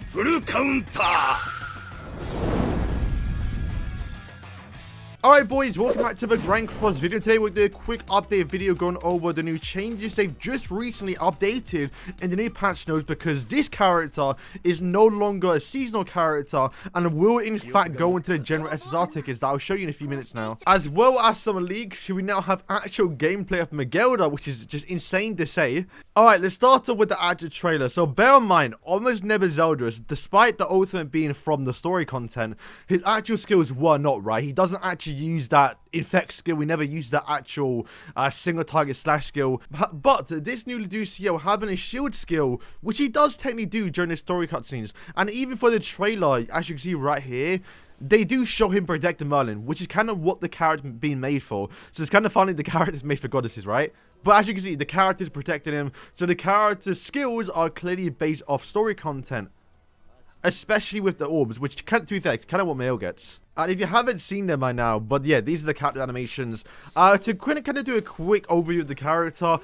フルカウンター Alright boys, welcome back to the Grand Cross video. Today we'll do a quick update video going over the new changes they've just recently updated in the new patch notes, because this character is no longer a seasonal character and will in fact go into the general SSR tickets that I'll show you in a few minutes now. As well as some leaks, we now have actual gameplay of Megellda, which is just insane to say. Alright, let's start off with the actual trailer. So bear in mind, almost never Zeldris, despite the ultimate being from the story content, his actual skills were not right. He doesn't actually use that infect skill. We never use that actual single target slash skill. But this new Luociel having a shield skill, which he does technically do during the story cutscenes. And even for the trailer, as you can see right here, they do show him protecting Merlin, which is kind of what the character's being made for. So it's kind of funny the character's made for goddesses, right? But as you can see, the character's protecting him. So the character's skills are clearly based off story content. Especially with the orbs, which, to be fair, kind of what Mail gets. And if you haven't seen them by now, but yeah, these are the character animations. To kind of do a quick overview of the character,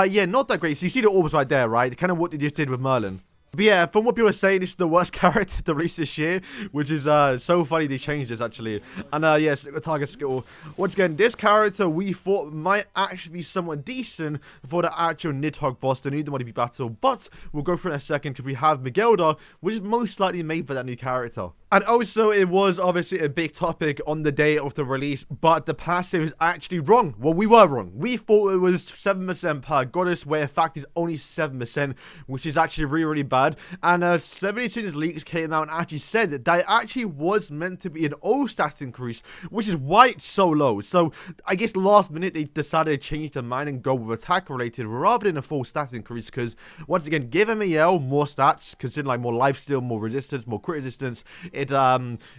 yeah, not that great. So you see the orbs right there, right? Kind of what they just did with Merlin. But yeah, from what people are saying, this is the worst character to release this year, which is so funny they changed this actually. And yes, the target skill. Once again, this character we thought might actually be somewhat decent for the actual Nidhogg boss, the new Demonic battle. But we'll go through it in a second because we have Megellda, which is most likely made for that new character. And also, it was obviously a big topic on the day of the release, but the passive is actually wrong. Well, we were wrong. We thought it was 7% per goddess, where in fact it's only 7%, which is actually really, really bad. And 76 leaks came out and actually said that it actually was meant to be an O stat increase, which is why it's so low. So I guess last minute they decided to change their mind and go with attack related rather than a full stat increase, because once again, give MAL more stats, considering like more lifesteal, more resistance, more crit resistance. It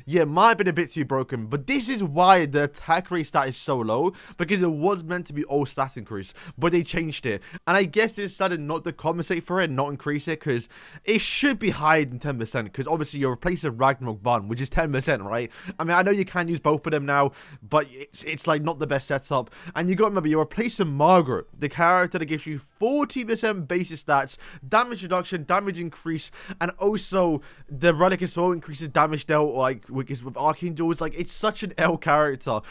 yeah, might have been a bit too broken, but this is why the attack rate stat is so low, because it was meant to be all stat increase, but they changed it, and I guess they decided not to compensate for it, not increase it, because it should be higher than 10%, because obviously you're replacing Ragnarok Bun, which is 10%, right? I mean, I know you can use both of them now, but it's like not the best setup. And you got to remember, you're replacing Margaret, the character that gives you 40% basis stats, damage reduction, damage increase, and also the relic as well increases damage dealt, like with Archangels. Like, it's such an L character.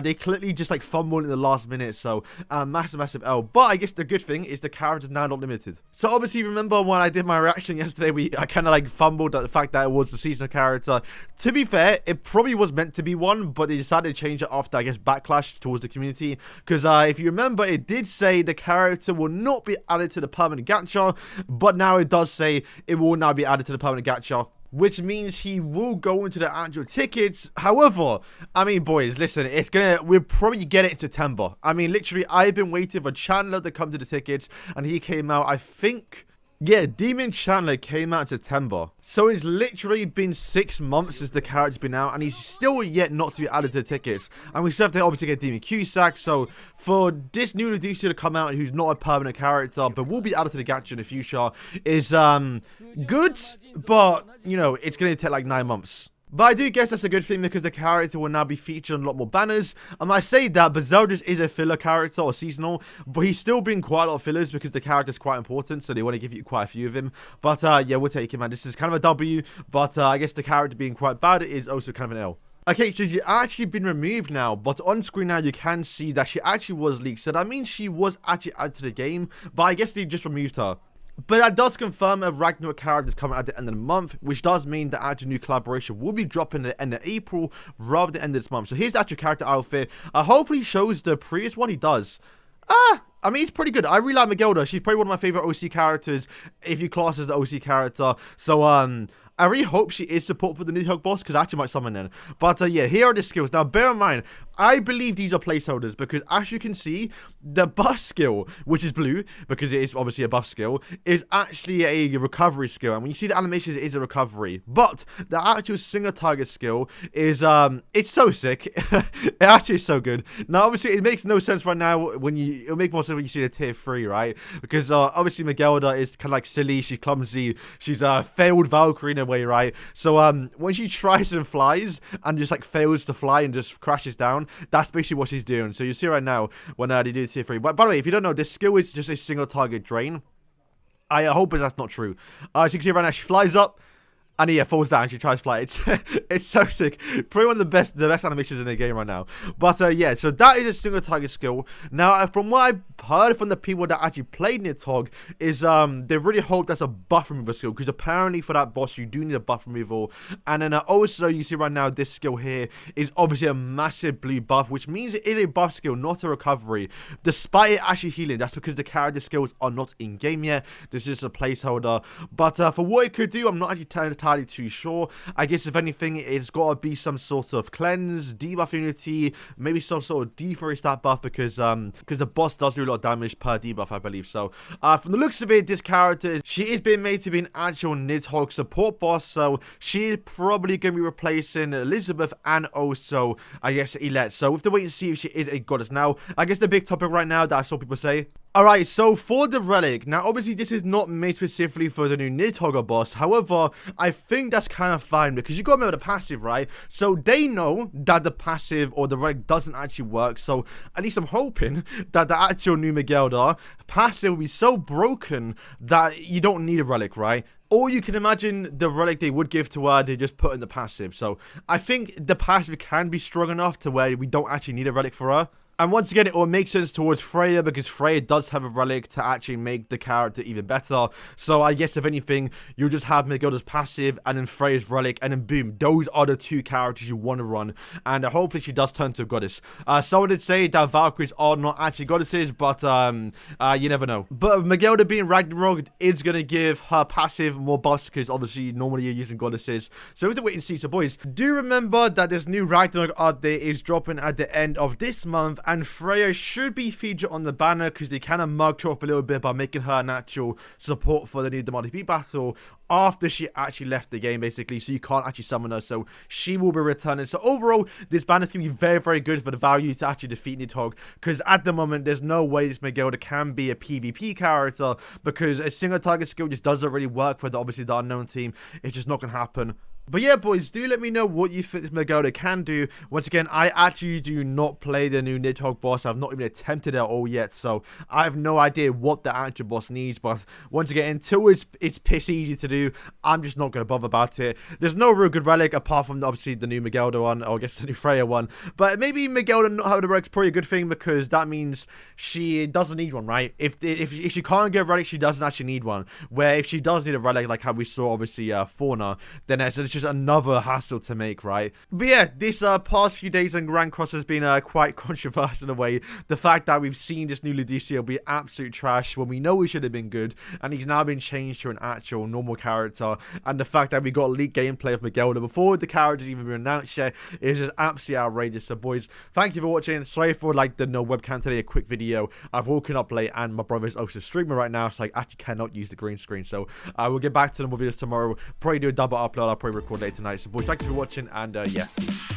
They clearly just like fumbled in the last minute, so massive L. But I guess the good thing is the character's now not limited. So obviously, remember when I did my reaction yesterday, I kind of like fumbled at the fact that it was the seasonal character. To be fair, it probably was meant to be one, but they decided to change it after, I guess, backlash towards the community, because if you remember, it did say the character will not be added to the permanent gacha, but now it does say it will now be added to the permanent gacha, which means he will go into the actual tickets. However, I mean, boys, listen, we'll probably get it in September. I mean, literally, I've been waiting for Chandler to come to the tickets, and he came out, I think, yeah, Demon Chandler came out in September. So it's literally been 6 months since the character's been out, and he's still yet not to be added to the tickets. And we still have to obviously get Demon Cusack. So for this new Ludociel to come out, who's not a permanent character, but will be added to the gacha in the future, is good, but, you know, it's going to take like 9 months. But I do guess that's a good thing, because the character will now be featured on a lot more banners. I say that, but Zeldris is a filler character or seasonal, but he's still been quite a lot of fillers because the character is quite important, so they want to give you quite a few of him. But yeah, we'll take him, man. This is kind of a W, but I guess the character being quite bad is also kind of an L. Okay, so she's actually been removed now, but on screen now you can see that she actually was leaked. So that means she was actually added to the game, but I guess they just removed her. But that does confirm a Ragnarok character is coming at the end of the month, which does mean that actual new collaboration will be dropping at the end of April rather than the end of this month. So here's the actual character outfit. Hopefully shows the previous one. He does. I mean, it's pretty good. I really like Megellda. She's probably one of my favorite OC characters, if you class as the OC character. So, I really hope she is support for the Nidhogg boss, because I actually might summon them. But yeah, here are the skills. Now, bear in mind, I believe these are placeholders, because as you can see, the buff skill, which is blue, because it is obviously a buff skill, is actually a recovery skill. And when you see the animations, it is a recovery. But the actual single target skill is, it's so sick. It actually is so good. Now, obviously, it makes no sense right now it'll make more sense when you see the tier 3, right? Because obviously, Megellda is kind of like silly, she's clumsy, she's a failed Valkyrie in a way, right? So, when she tries and flies and just like fails to fly and just crashes down, that's basically what she's doing. So you see right now when they do tier 3. But by the way, if you don't know, this skill is just a single target drain. I hope that's not true. As you can see right now, she flies up, And yeah, falls down. She tries to fly. It's so sick. Probably one of the best animations in the game right now. But yeah, so that is a single target skill. Now, from what I've heard from the people that actually played Nidhogg, is they really hope that's a buff removal skill, because apparently for that boss you do need a buff removal. And then also you see right now this skill here is obviously a massive blue buff, which means it is a buff skill, not a recovery, despite it actually healing. That's because the character skills are not in game yet. This is just a placeholder. But for what it could do, I'm not actually entirely too sure. I guess if anything, it's got to be some sort of cleanse, debuff immunity, maybe some sort of defrost stat buff, because the boss does do a lot of damage per debuff, I believe. So from the looks of it, this character, she is being made to be an actual Nidhogg support boss, so she is probably going to be replacing Elizabeth and also I guess Elette. So we have to wait and see if she is a goddess. Now I guess the big topic right now that I saw people say, alright, so for the relic, now obviously this is not made specifically for the new Nidhogg boss. However, I think that's kind of fine, because you got to remember the passive, right? So they know that the passive or the relic doesn't actually work. So at least I'm hoping that the actual new Megellda passive will be so broken that you don't need a relic, right? Or you can imagine the relic they would give to her, they just put in the passive. So I think the passive can be strong enough to where we don't actually need a relic for her. And once again, it will make sense towards Freya, because Freya does have a relic to actually make the character even better. So I guess if anything, you'll just have Megellda's passive and then Freya's relic, and then boom, those are the two characters you want to run. And hopefully she does turn to a goddess. Someone did say that Valkyries are not actually goddesses, but you never know. But Megellda being Ragnarok is going to give her passive more buffs, because obviously normally you're using goddesses. So we have to wait and see. So boys, do remember that this new Ragnarok update is dropping at the end of this month. And Freya should be featured on the banner, because they kind of mugged her off a little bit by making her an actual support for the new WP battle after she actually left the game, basically. So you can't actually summon her, so she will be returning. So overall, this banner is going to be very, very good for the value to actually defeat Nidhogg, because at the moment, there's no way this Megellda can be a PvP character, because a single target skill just doesn't really work for obviously the unknown team. It's just not going to happen. But yeah, boys, do let me know what you think this Megellda can do. Once again, I actually do not play the new Nidhogg boss. I've not even attempted it at all yet, so I have no idea what the actual boss needs. But once again, until it's piss easy to do, I'm just not going to bother about it. There's no real good relic apart from obviously the new Megellda one, or I guess the new Freya one. But maybe Megellda not having a relic is probably a good thing, because that means she doesn't need one, right? If she can't get a relic, she doesn't actually need one. Where if she does need a relic, like how we saw obviously Fauna, then it's just another hassle to make, right? But yeah, this past few days on Grand Cross has been quite controversial in a way. The fact that we've seen this new Ludociel be absolute trash when we know he should have been good, and he's now been changed to an actual normal character, and the fact that we got leaked gameplay of Megellda before the character's even been announced yet is just absolutely outrageous. So boys, thank you for watching. Sorry for like the no webcam today, a quick video. I've woken up late and my brother's also streaming right now, so I actually cannot use the green screen. So we'll get back to the more videos tomorrow. Probably do a double upload. I'll probably record later tonight. So boys, thank you for watching, and yeah, peace.